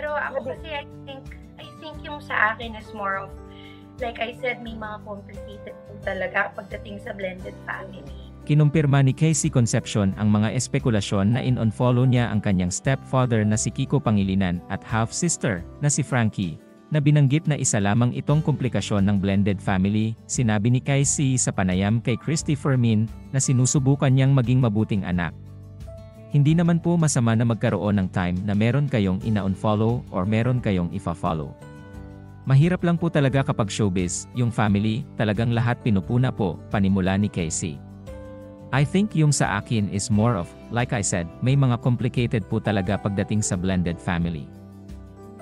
Pero ako kasi I think yung sa akin is more of, like I said, may mga complicated po talaga pagdating sa blended family. Kinumpirma ni Casey Concepcion ang mga espekulasyon na in-unfollow niya ang kanyang stepfather na si Kiko Pangilinan at half-sister na si Frankie, na binanggit na isa lamang itong komplikasyon ng blended family. Sinabi ni Casey sa panayam kay Christy Fermin na sinusubukan niyang maging mabuting anak. Hindi naman po masama na magkaroon ng time na meron kayong ina-unfollow or meron kayong ifa-follow. Mahirap lang po talaga kapag showbiz, yung family, talagang lahat pinupuna po, panimula ni Casey. I think yung sa akin is more of, like I said, may mga complicated po talaga pagdating sa blended family.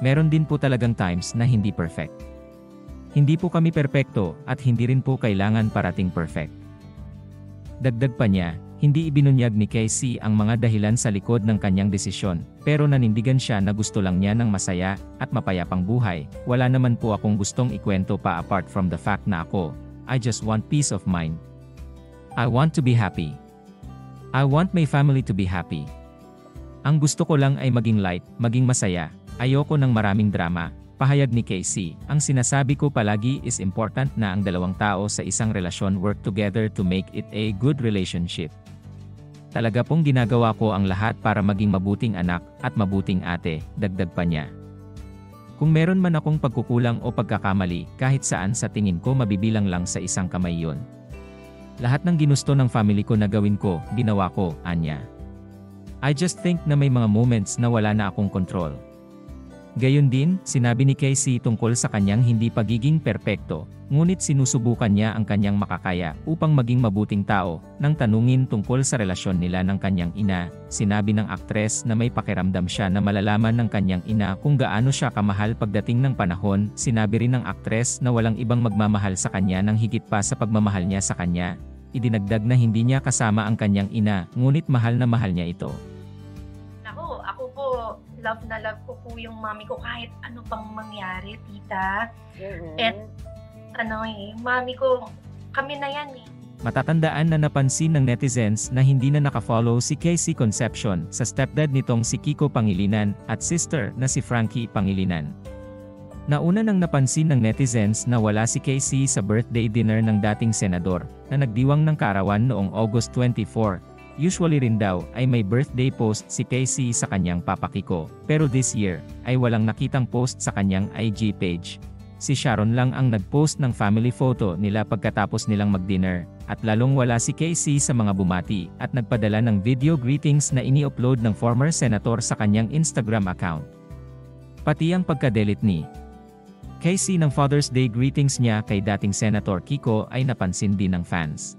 Meron din po talagang times na hindi perfect. Hindi po kami perpekto at hindi rin po kailangan parating perfect. Dagdag pa niya, hindi ibinunyag ni Casey ang mga dahilan sa likod ng kanyang desisyon, pero nanindigan siya na gusto lang niya ng masaya at mapayapang buhay. Wala naman po akong gustong ikwento pa apart from the fact na I just want peace of mind. I want to be happy. I want my family to be happy. Ang gusto ko lang ay maging light, maging masaya. Ayoko ng maraming drama. Pahayag ni Casey, ang sinasabi ko palagi is important na ang dalawang tao sa isang relasyon work together to make it a good relationship. Talaga pong ginagawa ko ang lahat para maging mabuting anak at mabuting ate, dagdag pa niya. Kung meron man akong pagkukulang o pagkakamali, kahit saan sa tingin ko mabibilang lang sa isang kamay yun. Lahat ng ginusto ng family ko na gawin ko, ginawa ko, anya. I just think na may mga moments na wala na akong control. Gayon din, sinabi ni Casey tungkol sa kanyang hindi pagiging perpekto, ngunit sinusubukan niya ang kanyang makakaya upang maging mabuting tao. Nang tanungin tungkol sa relasyon nila ng kanyang ina, sinabi ng aktres na may pakiramdam siya na malalaman ng kanyang ina kung gaano siya kamahal pagdating ng panahon. Sinabi rin ng aktres na walang ibang magmamahal sa kanya ng higit pa sa pagmamahal niya sa kanya. Idinagdag na hindi niya kasama ang kanyang ina, ngunit mahal na mahal niya ito. Ako po, love na love ko po yung mami ko kahit ano pang mangyari, tita. At mami ko, kami na yan eh. Matatandaan na napansin ng netizens na hindi na nakafollow si Casey Concepcion sa stepdad nitong si Kiko Pangilinan at sister na si Frankie Pangilinan. Nauna nang napansin ng netizens na wala si Casey sa birthday dinner ng dating senador na nagdiwang ng kaarawan noong August 24. Usually rin daw ay may birthday post si Casey sa kanyang Papa Kiko, pero this year ay walang nakitang post sa kanyang IG page. Si Sharon lang ang nag-post ng family photo nila pagkatapos nilang mag-dinner, at lalong wala si Casey sa mga bumati at nagpadala ng video greetings na ini-upload ng former senator sa kanyang Instagram account. Pati ang pagka-delete ni Casey ng Father's Day greetings niya kay dating Senator Kiko ay napansin din ng fans.